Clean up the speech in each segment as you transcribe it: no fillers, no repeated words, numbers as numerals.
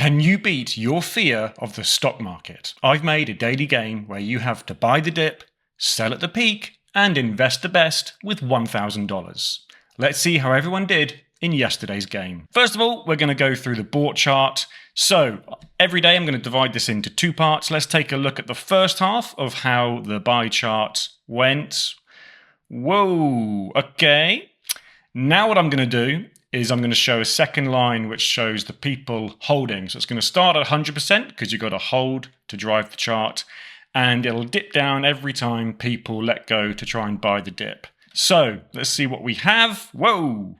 Can you beat your fear of the stock market? I've made a daily game where you have to buy the dip, sell at the peak, and invest the best with $1,000. Let's see how everyone did in yesterday's game. First of all, we're going to go through the bought chart. So every day I'm going to divide this into two parts. Let's take a look at the first half of how the buy chart went. Whoa, okay. Now what I'm going to do is I'm going to show a second line which shows the people holding. So it's going to start at 100% because you've got to hold to drive the chart, and it'll dip down every time people let go to try and buy the dip. So let's see what we have. Whoa,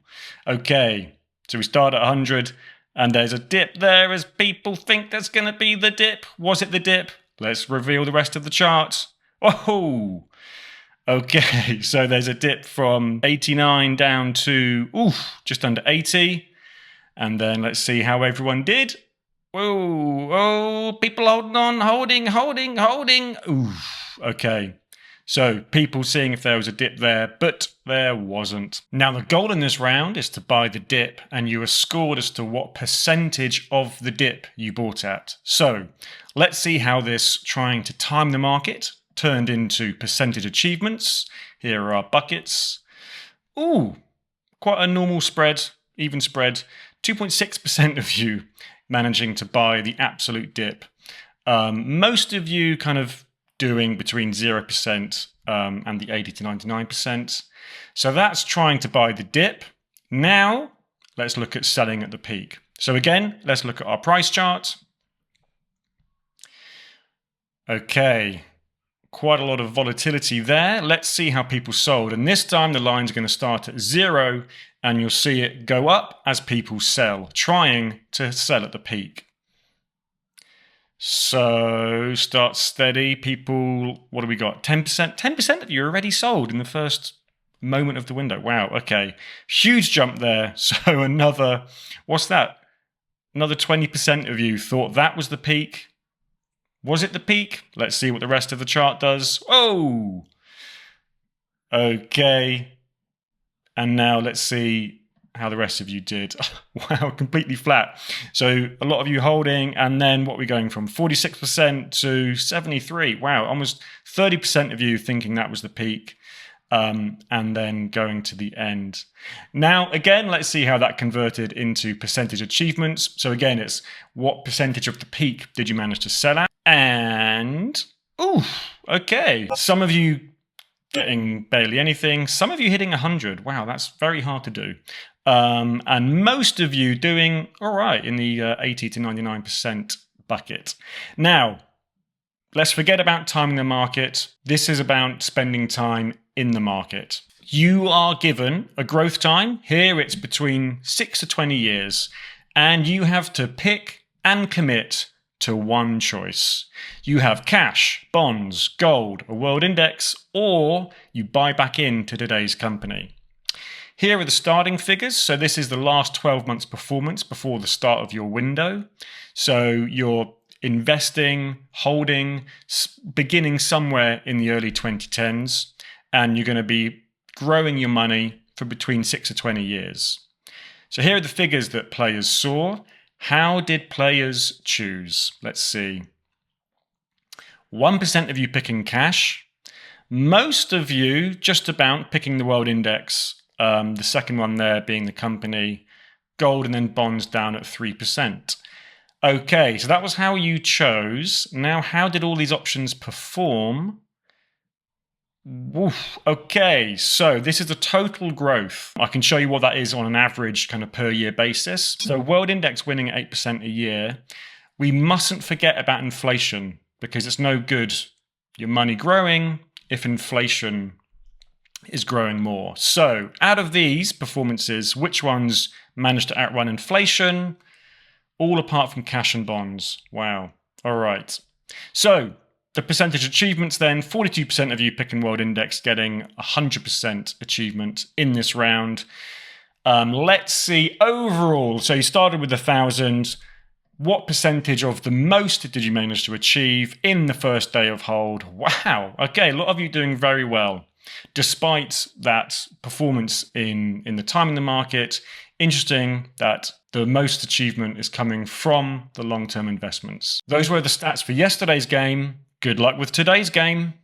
okay. So we start at 100 and there's a dip there as people think that's going to be the dip. Was it the dip? Let's reveal the rest of the chart. Whoa. Okay, so there's a dip from 89 down to just under 80. And then let's see how everyone did. Whoa, oh, people holding on, holding. Okay. So people seeing if there was a dip there, but there wasn't. Now the goal in this round is to buy the dip, and you are scored as to what percentage of the dip you bought at. So let's see how this trying to time the market turned into percentage achievements. Here are our buckets. Ooh, quite a normal spread, even spread. 2.6% of you managing to buy the absolute dip. Most of you kind of doing between 0% and the 80 to 99%. So that's trying to buy the dip. Now, let's look at selling at the peak. So again, let's look at our price chart. Okay. Quite a lot of volatility there. Let's see how people sold. And this time the line's going to start at 0 and you'll see it go up as people sell, trying to sell at the peak. So start steady. People, what do we got? 10%? 10% of you already sold in the first moment of the window. Wow, okay. Huge jump there. So another, what's that? Another 20% of you thought that was the peak. Was it the peak? Let's see what the rest of the chart does. Oh, okay. And now let's see how the rest of you did. Wow, completely flat. So a lot of you holding, and then what we're going from 46% to 73. Wow, almost 30% of you thinking that was the peak, and then going to the end. Now, again, let's see how that converted into percentage achievements. So again, it's what percentage of the peak did you manage to sell at? And, okay. Some of you getting barely anything. Some of you hitting 100. Wow, that's very hard to do. And most of you doing all right in the 80 to 99% bucket. Now, let's forget about timing the market. This is about spending time in the market. You are given a growth time. Here it's between 6 to 20 years. And you have to pick and commit to one choice. You have cash, bonds, gold, a world index, or you buy back into today's company. Here are the starting figures. So this is the last 12 months performance before the start of your window. So you're investing, holding, beginning somewhere in the early 2010s, and you're going to be growing your money for between 6 to 20 years. So here are the figures that players saw. How did players choose? Let's see. 1% of you picking cash. Most of you just about picking the world index. The second one there being the company. Gold and then bonds down at 3%. Okay, so that was how you chose. Now, how did all these options perform? Woof. Okay, so this is the total growth. I can show you what that is on an average kind of per year basis. So world index winning at 8% a year. We mustn't forget about inflation because it's no good your money growing if inflation is growing more. So out of these performances, which ones managed to outrun inflation? All apart from cash and bonds. Wow. All right. So the percentage achievements then, 42% of you picking world index getting 100% achievement in this round. Let's see overall. So you started with 1,000. What percentage of the most did you manage to achieve in the first day of hold? Wow. Okay, a lot of you doing very well. Despite that performance in the time in the market, interesting that the most achievement is coming from the long-term investments. Those were the stats for yesterday's game. Good luck with today's game.